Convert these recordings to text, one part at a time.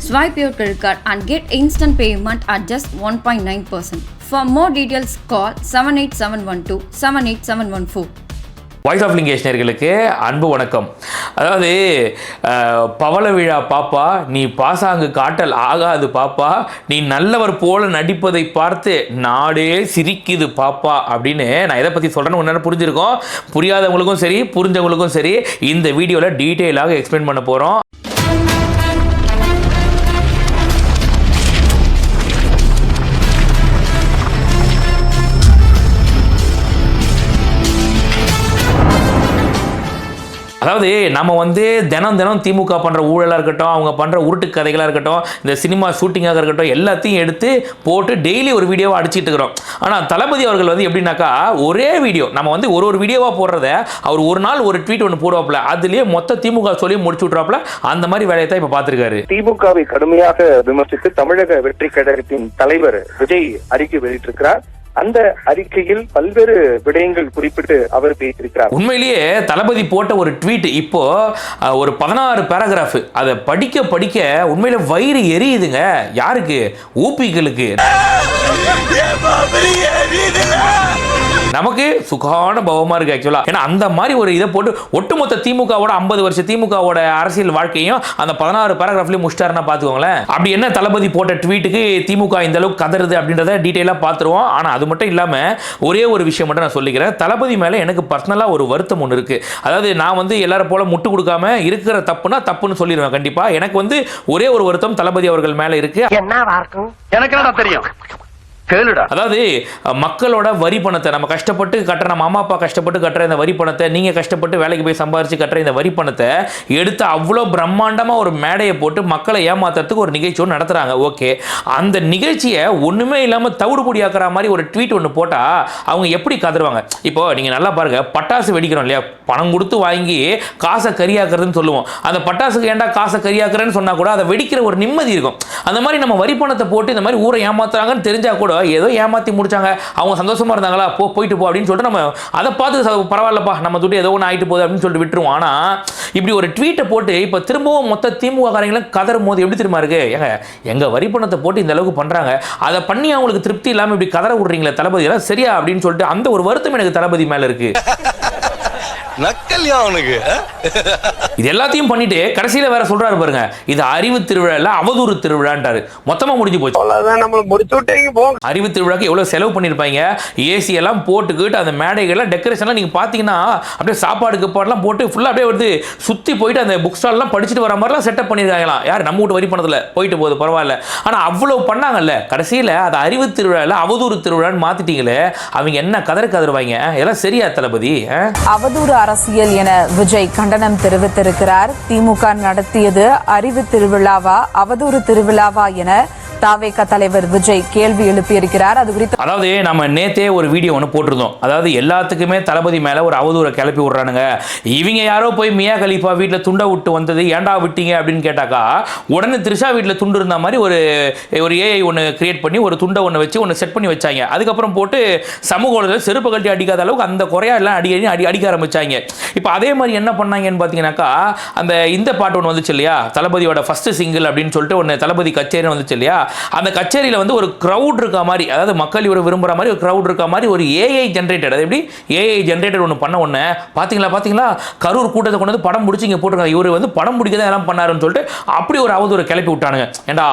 Swipe your credit card and get instant payment at just 1.9%. For more details, call 78712 78714. Voice of Lingesh நேயர்களுக்கு அன்பு வணக்கம். அதாவது பவள விழா பாப்பா, நீ பாசாங்கு காட்டல் ஆகாது பாப்பா, நீ நல்லவர் போல நடிப்பதை பார்த்து நாடே சிரிக்குது பாப்பா அப்படின்னு நான் எதை பற்றி சொல்கிறேன்னு ஒன்று புரிஞ்சிருக்கோம். புரியாதவங்களுக்கும் சரி புரிஞ்சவங்களுக்கும் சரி இந்த வீடியோவில் டீட்டெயிலாக எக்ஸ்பிளைன் பண்ண போகிறோம். அதாவது நம்ம தினம் திமுக பண்ணுற ஊழலாக இருக்கட்டும், அவங்க பண்ணுற உருட்டு கதைகளாக இருக்கட்டும், இந்த சினிமா ஷூட்டிங்காக இருக்கட்டும், எல்லாத்தையும் எடுத்து போட்டு டெய்லி ஒரு வீடியோவாக அடிச்சிட்டு இருக்கிறோம். ஆனால் தளபதி அவர்கள் எப்படின்னாக்கா ஒரே வீடியோ நம்ம ஒரு வீடியோவாக போடுறத அவர் ஒரு நாள் ஒரு ட்வீட் ஒன்று போடுவாப்புல, அதுலேயே மொத்த திமுக சொல்லி முடிச்சு விட்றாப்புல. அந்த மாதிரி வேலையை தான் இப்போ பார்த்துருக்காரு. திமுகவை கடுமையாக விமர்சித்து தமிழக வெற்றி கழகத்தின் தலைவர் விஜய் அறிக்கை வெளியிட்டிருக்கிறார். அந்த அறிக்கையில் பல்வேறு விடயங்கள் குறிப்பிட்டு அவர் பேசியிருக்கிறார். உண்மையிலேயே தளபதி போட்ட ஒரு ட்வீட் இப்போ ஒரு 16 பேராகிராஃப், அதை படிக்க படிக்க உண்மையில வயிறு எரியுதுங்க. யாருக்கு? ஊபிகளுக்கு. நமக்கு சுகான பவமா இருக்கு ஆக்சுவலா. ஏன்னா அந்த மாதிரி ஒரு இதை போட்டு ஒட்டுமொத்த திமுகவோட 50 வருஷ திமுகவோட அரசியல் வாழ்க்கையும் அந்த 16 பேராகிராஃப்லயும் முடிச்சிட்டாருன்னா பாத்துக்கோங்களேன். அப்படி என்ன தளபதி போட்ட ட்வீட்டுக்கு திமுக இந்த அளவுக்கு கதறுது அப்படின்றத டீடைலா பாத்துருவோம். ஆனா அது மட்டும் இல்லாம ஒரே ஒரு விஷயம் மட்டும் நான் சொல்லிக்கிறேன். தளபதி மேல எனக்கு பர்சனலா ஒரு வருத்தம் ஒன்று இருக்கு. அதாவது நான் எல்லாரும் போல முட்டு கொடுக்காம இருக்கிற தப்புனா தப்புன்னு சொல்லிடுவேன் கண்டிப்பா. எனக்கு ஒரே ஒரு வருத்தம் தளபதி அவர்கள் மேல இருக்கு. எனக்கு என்ன தெரியும்? அதாவது மக்களோட வரி பணத்தை நம்ம கஷ்டப்பட்டு கட்டுற, நம்ம அம்மா அப்பா கஷ்டப்பட்டு கட்டுற இந்த வரி பணத்தை, நீங்க கஷ்டப்பட்டு வேலைக்கு போய் சம்பாரிச்சு கட்டுற இந்த வரி பணத்தை எடுத்து அவ்வளோ பிரம்மாண்டமா ஒரு மேடையை போட்டு மக்களை ஏமாத்துறதுக்கு ஒரு நிகழ்ச்சி நடத்துறாங்க. ஓகே, அந்த நிகழ்ச்சியை ஒண்ணுமே இல்லாம தவிடுபொடி ஆக்குற மாதிரி ஒரு ட்வீட் ஒன்று போட்டா அவங்க எப்படி கதறுவாங்க? இப்போ நீங்க நல்லா பாருங்க, பட்டாசு வெடிக்கிறோம் இல்லையா, பணம் கொடுத்து வாங்கி காசை கரியாக்குறதுன்னு சொல்லுவோம். அந்த பட்டாசுக்கு ஏன்டா காசை கரியாக்குறேன்னு சொன்னா கூட அதை வெடிக்கிற ஒரு நிம்மதி இருக்கும். அந்த மாதிரி நம்ம வரி பணத்தை போட்டு இந்த மாதிரி ஊரை ஏமாத்துறாங்கன்னு தெரிஞ்சா கூட ஏதோ ஏமாத்தி முடிச்சாங்க, அவங்க சந்தோஷமா இருந்தாங்களா, போயிட்டு போ அப்படின்னு சொல்லிட்டு நம்ம அதை பார்த்து பரவாயில்லப்பா நம்ம துட்டு ஏதோ ஒன்று ஆயிட்டு போகுது அப்படின்னு சொல்லிட்டு விட்டுருவோம். ஆனா இப்படி ஒரு ட்வீட்டை போட்டு இப்ப திரும்பவும் மொத்த திமுக காரங்களும் கதறும் போது எப்படி தெரியுமா இருக்கு? எங்க வரி பணத்தை போட்டு இந்த அளவுக்கு பண்றாங்க, அதை பண்ணி அவங்களுக்கு திருப்தி இல்லாம இப்படி கதற விடுறீங்களே தளபதி, எல்லாம் சரியா அப்படின்னு சொல்லிட்டு அந்த ஒரு வருத்தம் எனக்கு தளபதி மேல இருக்கு. இது எல்லாத்தையும் பண்ணிட்டு கடைசியில வேற சொல்றாரு பாருங்க, இது அறிவு திருவிழா இல்ல அவதூறு திருவிழான்றாரு. மொத்தமா முடிஞ்சு போச்சு. அறிவு திருவிழாக்கு எவ்வளவு செலவு பண்ணிருப்பாங்க, ஏசி எல்லாம் போட்டுக்கிட்டு அந்த மேடைகள்லாம் டெக்கரேஷன்லாம் நீங்க பாத்தீங்கன்னா அப்படியே சாப்பாடுக்கு பாடலாம் போட்டு ஃபுல்லா அப்படியே சுத்தி போயிட்டு அந்த புக் ஸ்டால் எல்லாம் படிச்சுட்டு வர மாதிரிலாம் செட்டப் பண்ணிருக்காங்களாம். யார்? நம்ம வீட்டு வரி பணத்துல போயிட்டு போகுது பரவாயில்ல. ஆனா அவ்வளவு பண்ணாங்கல்ல, கடைசியில அது அறிவு திருவிழா இல்ல அவதூறு திருவிழான்னு மாத்திட்டீங்களே, அவங்க என்ன கதறுவாங்க? எல்லாம் சரியா தளபதி? அவதூறு அரசியல் என விஜய் கண்டனம் தெரிவித்திருக்கிறார். திமுக நடத்தியது அறிவு திருவிழாவா அவதூறு திருவிழாவா என தாவேக தலைவர் விஜய் கேள்வி எழுப்பியிருக்கிறார். அது குறித்து அதாவது நம்ம நேத்தே ஒரு வீடியோ ஒன்று போட்டிருந்தோம். அதாவது எல்லாத்துக்குமே தளபதி மேல ஒரு அவதூறை கிளப்பி விடுறானுங்க. இவங்க யாரோ போய் மியா கலீஃபா வீட்டில் துண்டை விட்டு வந்தது ஏன்டா விட்டீங்க அப்படின்னு கேட்டாக்கா உடனே த்ரிஷா வீட்டில் துண்டு இருந்த மாதிரி ஒரு ஏஐ ஒன்று கிரியேட் பண்ணி ஒரு துண்டை ஒன்று வச்சு ஒன்று செட் பண்ணி வச்சாங்க. அதுக்கப்புறம் போட்டு சமூக செருப்பு கழட்டி அடிக்காத அளவுக்கு அந்த குறையா எல்லாம் அடிக்க ஆரம்பிச்சாங்க. இப்போ அதே மாதிரி என்ன பண்ணாங்கன்னு பார்த்தீங்கன்னாக்கா அந்த இந்த பாட்டு ஒன்று வந்துச்சு இல்லையா, தளபதியோட ஃபர்ஸ்ட் சிங்கிள் அப்படின்னு சொல்லிட்டு ஒன்று தளபதி கச்சேரி வந்துச்சு இல்லையா, அந்த கச்சேரியில் ஒரு கிரவுட் இருக்க மாதிரி, அதாவது மக்கள் இவரை விரும்புற மாதிரி ஒரு கிரவுட் இருக்க மாதிரி ஒரு ஏஐ ஜென்ரேட்டட், அது எப்படி ஏஐ ஜென்ரேட்டட் ஒன்று பண்ண ஒன்று பார்த்தீங்களா கரூர் கூட்டத்தை கொண்டு படம் முடிச்சு இங்கே போட்டுருக்காங்க. இவர் படம் முடிக்க தான் எல்லாம் பண்ணாருன்னு சொல்லிட்டு அப்படி ஒரு அவதூறு கிளப்பி விட்டானுங்க. ஏண்டா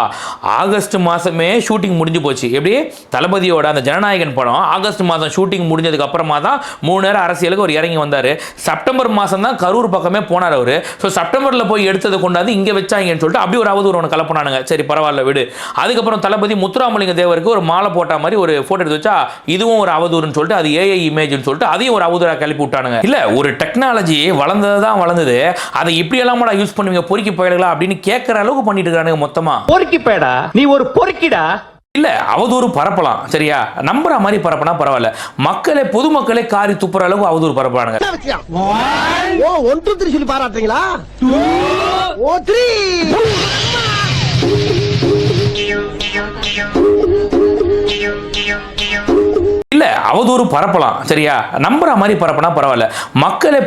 ஆகஸ்ட் மாதமே ஷூட்டிங் முடிஞ்சு போச்சு. எப்படி தளபதியோட அந்த ஜனநாயகன் படம் ஆகஸ்ட் மாதம் ஷூட்டிங் முடிஞ்சதுக்கு அப்புறமா தான் 3 நேரம் அரசியலுக்கு ஒரு இறங்கி வந்தார். செப்டம்பர் மாதம் தான் கரூர் பக்கமே போனார் அவர். ஸோ செப்டம்பரில் போய் எடுத்ததை கொண்டாந்து இங்கே வச்சாங்கன்னு சொல்லிட்டு அப்படி ஒரு அவதூறு ஒன்று கலப்பினானுங்க. சரி பரவாயில்ல விடு. அதுக்கப்புறம் தளபதி முத்துராமலிங்க தேவருக்கு ஒரு மாலை போட்ட மாதிரி ஒரு போட்டோ எடுத்து வச்சா இதுவும் ஒரு அவதூறுன்னு சொல்லிட்டு அது ஏஐ இமேஜ்னு சொல்லிட்டு அதையும் ஒரு அவதூறா கிளப்பி விட்டானுங்க. இல்ல ஒரு டெக்னாலஜி வளர்ந்ததுதான் வளர்ந்தது, அதை இப்படி எல்லாம் யூஸ் பண்ணுவீங்க பொறுக்கி போயிடலாம் அப்படின்னு கேட்கற அளவுக்கு பண்ணிட்டு இருக்கானுங்க மொத்தமா. பொறுக்கி பேடா, நீ ஒரு பொறுக்கிடா. இல்ல அவதூறு பரப்பலாம், சரியா, நம்புற மாதிரி பரப்பினா பரவாயில்ல. மக்களே பொதுமக்களே காரி துப்புற அளவுக்கு அவதூறு பரப்பானுங்க. சொல்லி பாராட்டுறீங்களா? இல்ல அவதூறு பரப்பலாம், சரியா? நம்புற மாதிரி பரப்பினா பரவாயில்ல.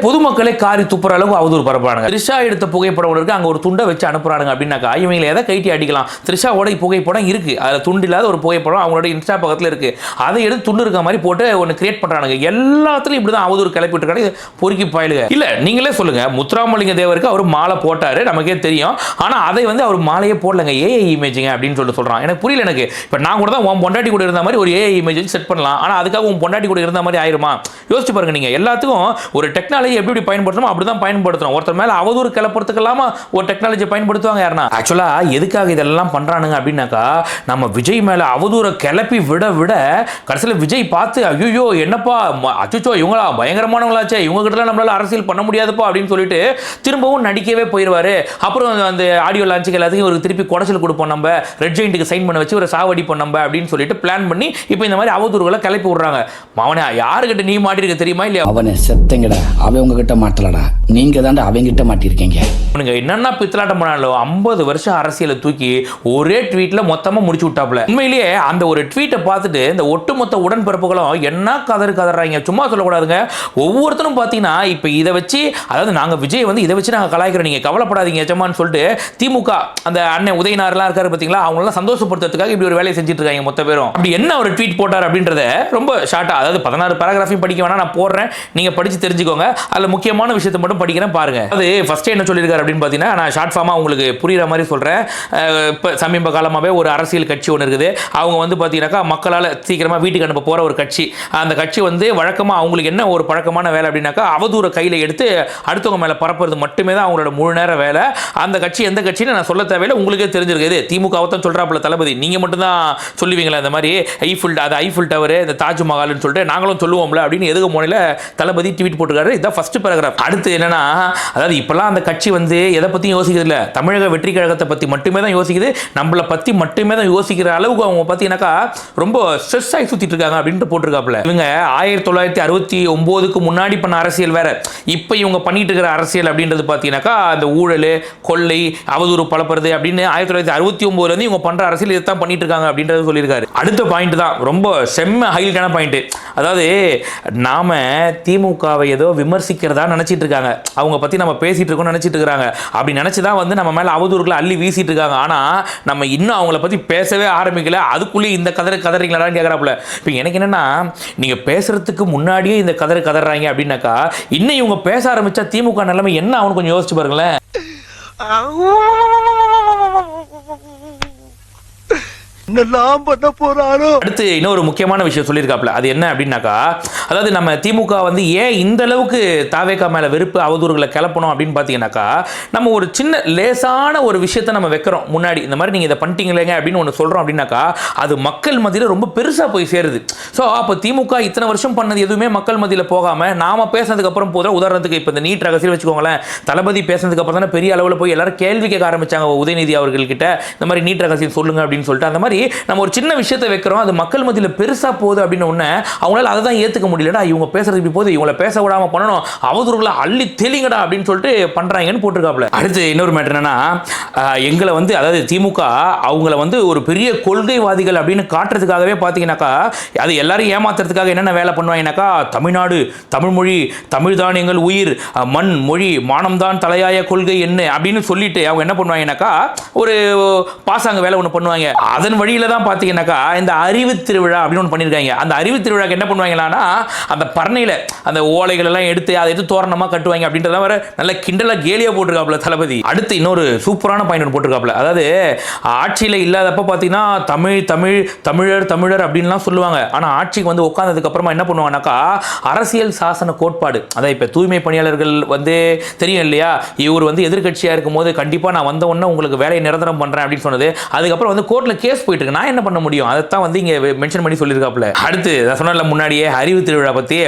பொதுமக்களை காரி துப்புற அளவுக்கு அவதூறு பரப்புறாங்க. த்ரிஷா எடுத்த புகைப்படம் இருக்கு, அங்க ஒரு துண்டை வச்சு அனுப்புறாங்க அப்படின்னாக்கா இவங்களை எதை கைட்டி அடிக்கலாம்? த்ரிஷாவோட புகைப்படம் இருக்கு, அதுல துண்டு இல்லாத ஒரு புகைப்படம் அவங்களோட இன்ஸ்டா பக்கத்துல இருக்கு, அதை எடுத்து துண்டு இருக்க மாதிரி போட்டு ஒன்னு கிரியேட் பண்றாங்க. எல்லாத்துலயும் இப்படிதான் அவதூறு கிளப்பிட்டு இருக்காங்க, பொறுக்கி பாயலுங்க. இல்ல நீங்களே சொல்லுங்க, முத்துராமலிங்க தேவருக்கு அவர் மாலை போட்டாரு, நமக்கே தெரியும். ஆனா அதை அவர் மாலையே போடலங்க, ஏஐ இமேஜிங்க அப்படின்னு சொல்றான். எனக்கு புரியல. எனக்கு இப்ப நான் கூட தான் உன் பொண்டாட்டி கூட இருந்த மாதிரி ஒரு ஏஐ இமேஜ் செட் பண்ணலாம், ஆனா அதுக்காக உன் பொண்டாட்டி கூட இருந்த மாதிரி ஆயிருமா? யோசிச்சு பாருங்க. நீங்க எல்லாத்துக்கும் ஒரு டெக்னாலஜி எப்படி பயன்படுத்தணும் அப்படிதான் பயன்படுத்தணும். ஒருத்தர் மேல அவதூறு கிளப்புறதுக்கெல்லாம ஒரு டெக்னாலஜி பயன்படுத்துவாங்க யாருன்னா? ஆக்சுவலா எதுக்காக இதெல்லாம் பண்றானுங்க அப்படின்னாக்கா, நம்ம விஜய் மேல அவதூறை கிளப்பி விட கடைசியில் விஜய் பார்த்து ஐயோ என்னப்பா அச்சுச்சோ இவங்களா பயங்கரமானவங்களாச்சே, இவங்க கிட்ட நம்மளால அரசியல் பண்ண முடியாதுப்பா அப்படின்னு சொல்லிட்டு திரும்பவும் நடிக்கவே போயிடுவாரு. அப்புறம் அந்த ஆடியோ லான்ச்சுக்கு எல்லாத்தையும் ஒரு திருப்பி குடைச்சல் கொடுப்போம், நம்ம ரெட் ஜெயிண்ட்டுக்கு சைன் பண்ண வச்சு ஒரு சாவடிப்போம் நம்ம அப்படின்னு சொல்லிட்டு பிளான் பண்ணி இப்போ இந்த மாதிரி அவதூறுகளை கிளப்பி விடுறாங்க. அவனை யாருக்கிட்ட நீ மாட்டிருக்க தெரியுமா இல்லையா? அவனை செத்தங்கடா, அவன் உங்ககிட்ட மாட்டலடா, நீங்க தாண்டா அவங்கிட்ட மாட்டிருக்கீங்க. என்னன்னா பித்தலாட்டம் பண்ணாலும் 50 வருஷம் அரசியலை தூக்கி ஒரே ட்வீட்ல மொத்தமா முடிச்சு விட்டாப்ல. உண்மையிலேயே அந்த ஒரு ட்வீட்டை பார்த்துட்டு இந்த ஒட்டுமொத்த உடன்பிறப்புகளும் என்ன கதறாங்க, சும்மா சொல்லக்கூடாதுங்க. ஒவ்வொருத்தரும் பார்த்தீங்கன்னா இப்போ இதை வச்சு, அதாவது நாங்கள் விஜய் இதை வச்சு நாங்கள் கலாய்க்கிறோம், நீங்கள் கவலைப்படாதீங்க எஜமான்னு சொல்லிட்டு திமுக அந்த அண்ணன் உதயநாரெல்லாம் இருக்காரு பார்த்தீங்களா, அவங்களெல்லாம் சந்தோஷப்படுத்துறதுக்காக இப்படி ஒரு வேலையை செஞ்சுட்டு இருக்காங்க மொத்த பேரும். அப்படி என்ன ஒரு ட்வீட் போட்டார் அப்படின்றத ரொம்ப ஷார்ட்டா, அதாவது 16 பேராகிராஃபையும் படிக்க வேணா, நான் போடுறேன், நீங்க படிச்சு தெரிஞ்சுக்கோங்க. அதில் முக்கியமான விஷயத்தை மட்டும் படிக்கிறேன் பாருங்க. அது ஃபர்ஸ்ட் என்ன சொல்லியிருக்காரு அப்படின்னு பார்த்தீங்கன்னா, நான் ஷார்ட் ஃபார்மா உங்களுக்கு புரியுற மாதிரி சொல்றேன். இப்போ சமீப காலமாகவே ஒரு அரசியல் கட்சி ஒன்று இருக்குது. அவங்க பார்த்தீங்கன்னாக்கா மக்களால் சீக்கிரமாக வீட்டுக்கு அனுப்ப போகிற ஒரு கட்சி. அந்த கட்சி வழக்கமாக அவங்களுக்கு என்ன ஒரு பழக்கமான வேலை அப்படின்னாக்கா, அவதூற கையில் எடுத்து அடுத்தவங்க மேலே பரப்புறது மட்டுமே தான் அவங்களோட முழு நேர வேலை. அந்த கட்சி எந்த கட்சின்னு நான் சொல்ல தேவையில்லை, உங்களுக்கே தெரிஞ்சிருக்குது. திமுகவை தான் சொல்கிறாப்புல தளபதி, நீங்கள் மட்டும்தான் சொல்லுவீங்களா இந்த மாதிரி ஐஃபில் டவர், இந்த தாஜ்மஹால்னு சொல்லிட்டு நாங்களும் சொல்லுவோம்ல அப்படின்னு எதுக்கு மோனில் தளபதி ட்வீட் போட்டுருக்காரு. இதான் ஃபர்ஸ்ட் பேராகிராஃப். அடுத்து என்னன்னா, அதாவது இப்பெல்லாம் அந்த கட்சி எதை பற்றியும் யோசிக்கிறது இல்லை, தமிழக வெற்றி கழகத்தை பற்றி மட்டுமே தான் யோசிக்குது, நம்மளை பற்றி மட்டுமே தான் யோசிக்கிற அளவுக்கு அவங்க பார்த்தீங்கன்னாக்கா ரொம்ப ஸ்ட்ரெஸ் ஆகி சுற்றிட்டு இருக்காங்க அப்படின்ட்டு போட்டிருக்காப்புல. இவங்க 1969க்கு முன்னாடி பண்ண அரசியல் வேற, இப்போ இவங்க பண்ணிட்டு இருக்கிற அரசியல் அப்படின்றது பார்த்தீங்கன்னாக்கா அந்த ஊழல், கொள்ளை, அவதூறு பலப்படுறது அப்படின்னு 1969 இவங்க பண்ற அரசியல் இதைத்தான் பண்ணிட்டு இருக்காங்க அப்படின்றது சொல்லியிருக்காரு. அடுத்த பாயிண்ட் தான் ரொம்ப செம்ம ஹைலைட்டான பாயிண்ட். அதாவது நாம திமுகவை ஏதோ விமர்சிக்கிறதா நினைச்சிட்டு இருக்காங்க, அவங்க பத்தி நம்ம பேசிட்டு இருக்கோம் நினைச்சிட்டு இருக்காங்க. அப்படி நினைச்சுதான் நம்ம மேல அவதூறுகளை அள்ளி வீசிட்டு இருக்காங்க. ஆனா நம்ம இன்னும் அவங்கள பத்தி பேசவே ஆரம்பிக்கல, அதுக்குள்ளேயே இந்த கதறீங்களான்னு கேட்கறாப்புல. இப்போ எனக்கு என்னன்னா, நீங்க பேசுறதுக்கு முன்னாடியே இந்த கதறாங்க அப்படின்னாக்கா, இன்னும் இவங்க பேச ஆரம்பிச்சா திமுக நிலைமை என்ன ஆகும்னு கொஞ்சம் யோசிச்சு பாருங்களேன். அடுத்து இன்னொரு முக்கியமான விஷயம் சொல்லியிருக்காப்ல, அது என்ன அப்படின்னாக்கா, அதாவது நம்ம திமுக ஏன் இந்த அளவுக்கு தாவேகா மேல வெறுப்பு அவதூறுகளை கிளப்பணும் அப்படின்னு பார்த்தீங்கன்னாக்கா, நம்ம ஒரு சின்ன லேசான ஒரு விஷயத்தை நம்ம வைக்கிறோம் முன்னாடி, இந்த மாதிரி நீங்க இதை பண்ணிட்டீங்களேங்க அப்படின்னு ஒன்று சொல்றோம் அப்படின்னாக்கா, அது மக்கள் மத்தியில் ரொம்ப பெருசா போய் சேருது. ஸோ அப்போ திமுக இத்தனை வருஷம் பண்ணது எதுவுமே மக்கள் மத்தியில் போகாம நாம பேசினதுக்கு அப்புறம் போதும். உதாரணத்துக்கு இப்போ இந்த நீட் ரகசியம் வச்சுக்கோங்களேன், தளபதி பேசினதுக்கு அப்புறம் தானே பெரிய அளவில் போய் எல்லாரும் கேள்வி கேட்க ஆரம்பிச்சாங்க உதயநிதி அவர்கள்கிட்ட, இந்த மாதிரி நீட் ரகசியம் சொல்லுங்க அப்படின்னு சொல்லிட்டு. அந்த மாதிரி நம்ம ஒரு சின்ன விஷயத்தை வைக்கிறோம், அது மக்கள் மத்தியில் பெருசா போகுது அப்படின்னு ஒண்ணு அவங்களால அதை தான் ஏத்துக்க முடியலடா, இவங்க பேசுறது இப்படி போகுது, இவங்களை பேச விடாம பண்ணணும், அவதூறுகளை அள்ளி தெளிங்கடா அப்படின்னு சொல்லிட்டு பண்றாங்கன்னு போட்டிருக்காப்ல. அடுத்து இன்னொரு மேட்டர் என்னன்னா, எங்களை அதாவது திமுக அவங்கள ஒரு பெரிய கொள்கைவாதிகள் அப்படின்னு காட்டுறதுக்காகவே பார்த்தீங்கன்னாக்கா, அது எல்லாரும் ஏமாத்துறதுக்காக என்னென்ன வேலை பண்ணுவாங்கன்னாக்கா, தமிழ்நாடு, தமிழ்மொழி, தமிழ் தான் எங்கள் உயிர், மண் மொழி மானம் தான் தலையாய கொள்கை என்ன அப்படின்னு சொல்லிட்டு அவங்க என்ன பண்ணுவாங்கன்னாக்கா, ஒரு பாசாங்க வேலை ஒன்று பண்ணுவாங்க. அதன் வழியில தான் பார்த்தீங்கன்னாக்கா இந்த அறிவு திருவிழா அப்படின்னு ஒன்று பண்ணியிருக்காங்க. அந்த அறிவு திருவிழாக்கு என்ன பண்ணுவாங்களான்னா, அந்த பரணையில் அந்த ஓலைகள் எல்லாம் எடுத்து அதை எடுத்து தோரணமாக கட்டுவாங்க அப்படின்றத வர நல்ல கிண்டலாக கேலியாக போட்டிருக்காப்புல தளபதி. அடுத்து இன்னொரு சூப்பரான பாயிண்ட் ஒன்று போட்டிருக்காப்புல, அதாவது ஆட்சியில் இல்லாதப்ப பார்த்தீங்கன்னா தமிழர் அப்படின்லாம் சொல்லுவாங்க. ஆனால் ஆட்சிக்கு உட்கார்ந்ததுக்கு அப்புறமா என்ன பண்ணுவாங்கன்னாக்கா, அரசியல் சாசன கோட்பாடு, அதாவது இப்போ தூய்மை பணியாளர்கள் தெரியும் இல்லையா, இவர் எதிர்கட்சியாக இருக்கும் போது கண்டிப்பாக நான் வந்த உடனே உங்களுக்கு வேலையை நிரந்தரம் பண்ணுறேன் அப்படின்னு சொன்னது, அதுக்கப்புறம் கோர்ட்டில் கேஸ் போயிட்டு இருக்கு, நான் என்ன பண்ண முடியும், அதைத்தான் இங்கே மென்ஷன் பண்ணி சொல்லியிருக்காப்புல. அடுத்து நான் சொன்ன முன்னாடியே அறிவு திருவிழா பற்றி.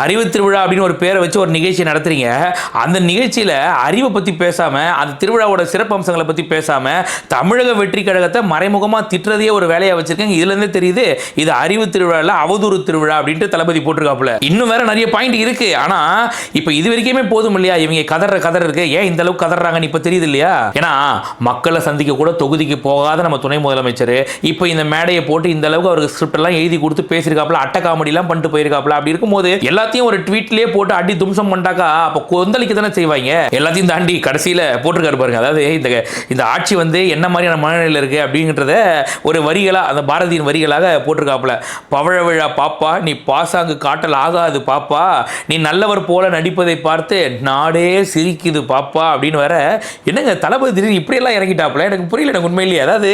அறிவு திருவிழா அப்படின்னு ஒரு பேரை வச்சு ஒரு நிகழ்ச்சி நடத்துறீங்க. அந்த நிகழ்ச்சியில் அறிவை பற்றி பேசாமல், அந்த திருவிழாவோட சிறப்பம்சங்களை பற்றி பேசாமல், தமிழக வெற்றி கழகத்தை மறைமுகமாக திட்டுறதையே ஒரு வேலையாக வச்சிருக்கேங்க. இதுலேருந்தே தெரியுது இது அறிவு திருவிழாவில் அவதூறு திருவிழா அப்படின்ட்டு தளபதி போட்டிருக்காப்புல. இன்னும் வேற நிறைய பாயிண்ட் இருக்கு. ஆனால் இப்போ இது வரைக்குமே போதும் இல்லையா? இவங்க கதற இருக்கு. ஏன் இந்த அளவுக்கு கதறாங்கன்னு இப்போ தெரியுது இல்லையா? ஏன்னா மக்களை சந்திக்க கூட தொகுதிக்கு போகாத நம்ம துணை முதலமைச்சர் இப்போ இந்த மேடையை போட்டு இந்த அளவுக்கு அவருக்கு ஸ்கிரிப்ட் எல்லாம் எழுதி கொடுத்து பேசியிருக்காப்புல, அட்டை காமெடி எல்லாம் பண்ணிட்டு போயிருக்காப்புல. அப்படி இருக்கும்போது எல்லாத்தையும் ஒரு ட்வீட்லயே போட்டு அடி தும்சம் பண்ணிட்டாக்கா அப்போ கொந்தளிக்க தானே செய்வாங்க. எல்லாத்தையும் தாண்டி கடைசியில் போட்டிருக்காரு பாருங்க. அதாவது இந்த ஆட்சி வந்து என்ன மாதிரியான மனநிலையில் இருக்கு அப்படிங்கிறத ஒரு வரிகளா, அந்த பாரதியின் வரிகளாக போட்டிருக்காப்புல. பவழ விழா பாப்பா நீ பாசாங்கு காட்டல் ஆகாது பாப்பா, நீ நல்லவர் போல நடிப்பதை பார்த்து நாடே சிரிக்குது பாப்பா அப்படின்னு வர. என்னங்க தளபதி திடீர்னு இப்படியெல்லாம் இறங்கிட்டாப்புல? எனக்கு புரியல. எனக்கு உண்மையிலேயே அதாவது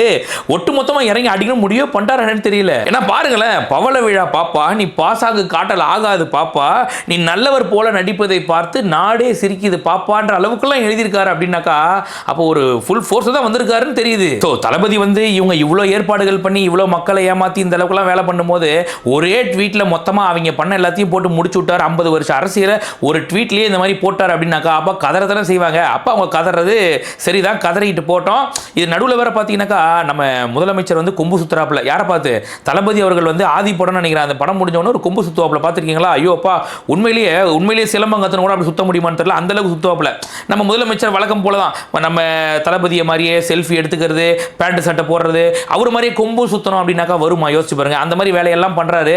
ஒட்டு மொத்தமாக இறங்கி அடிக்கணும் முடியோ பண்ணிட்டாரான்னு தெரியல. ஏன்னா பாருங்களேன், பவள விழா பாப்பா நீ பாசாங்கு காட்டல் ஆகாது பாப்பா, நீ நல்லவர் போல நடிப்பதை பார்த்து நாடே சிரிக்குது பாப்பான்ற அளவுக்குலாம் எழுதியிருக்காரு. அப்படின்னாக்கா அப்போ ஒரு ஃபுல் ஃபோர்ஸ் தான் வந்திருக்காருன்னு தெரியுது. ஸோ தளபதி வந்து இவங்க இவ்வளோ ஏற்பாடுகள் பண்ணி இவ்வளோ மக்களை ஏமாற்றி இந்த அளவுக்குலாம் வேலை பண்ணும்போது ஒரே ட்வீட்டில் மொத்தமாக அவங்க பண்ண எல்லாத்தையும் போட்டு முடிச்சு விட்டார். 50 வருஷம் அரசியலை ஒரு ட்வீட்லேயே இந்த மாதிரி போட்டார் அப்படின்னாக்கா அப்போ கதற தானே செய்வாங்க. அப்போ அவங்க கதறது சரிதான், கதறிட்டு போட்டோம். இது நடுவில் வேற பார்த்தீங்கன்னாக்கா நம்ம முதலமைச்சர் வந்து கொம்பு சுத்துறாப்புல. யாரை பார்த்து? தளபதி அவர்கள் வந்து ஆதி படம்னு நினைக்கிறேன். அந்த படம் முடிஞ்சவொன்னே ஒரு கொம்பு சுத்துவாப்புல. பார்த்துருக்கீங்களா? ஐயோ அப்பா, உண்மையிலேயே சிலம்பங்கத்தன கூட அப்படி சுத்த முடியுமான்னு தெரியல, அந்த அளவுக்கு சுத்துவாப்புல. நம்ம முதலமைச்சர் வழக்கம் போல தான் நம்ம தளபதியை மாதிரியே செல்ஃபி எடுத்துக்கிறது, பேண்ட் சட்டை போடுறது, அவர் மாதிரியே கொம்பு சுத்தணும் அப்படின்னாக்கா வருமா? யோசிச்சு பாருங்க. அந்த மாதிரி வேலையெல்லாம் பண்றாரு.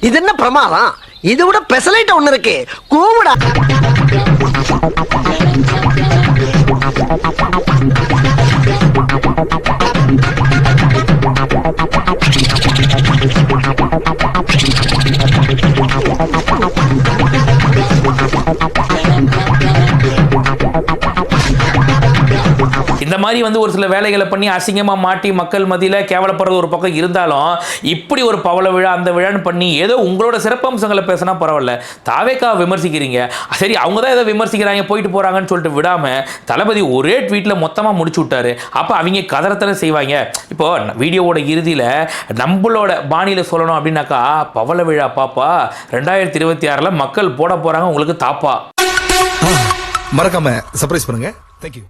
இது என்ன பிரமாதம்? இது விட பெசலைட் ஒண்ணு இருக்கு, கூவுடா. இந்த மாதிரி வந்து ஒரு சில வேலைகளை பண்ணி அசிங்கமா மாட்டி மக்கள் மத்தியில் கேவலப்படுறது ஒரு பக்கம் இருந்தாலும், இப்படி ஒரு பவள விழா அந்த விழான்னு பண்ணி ஏதோ உங்களோட சிறப்பம்சங்களை பேசினா பரவாயில்ல. தாவேக்கா விமர்சிக்கிறீங்க, சரி அவங்க தான் ஏதோ விமர்சிக்கிறாங்க போயிட்டு போறாங்கன்னு சொல்லிட்டு விடாம தளபதி ஒரே ட்வீட்ல மொத்தமா முடிச்சு விட்டாரு. அப்ப அவங்க கதறத்தனை செய்வாங்க. இப்போ வீடியோவோட இறுதியில நம்மளோட பாணியில சொல்லணும் அப்படின்னாக்கா, பவள விழா பாப்பா 2026 மக்கள் போட போறாங்க உங்களுக்கு தாப்பா. மறக்காம சர்ப்ரைஸ் பண்ணுங்க. தேங்க்யூ.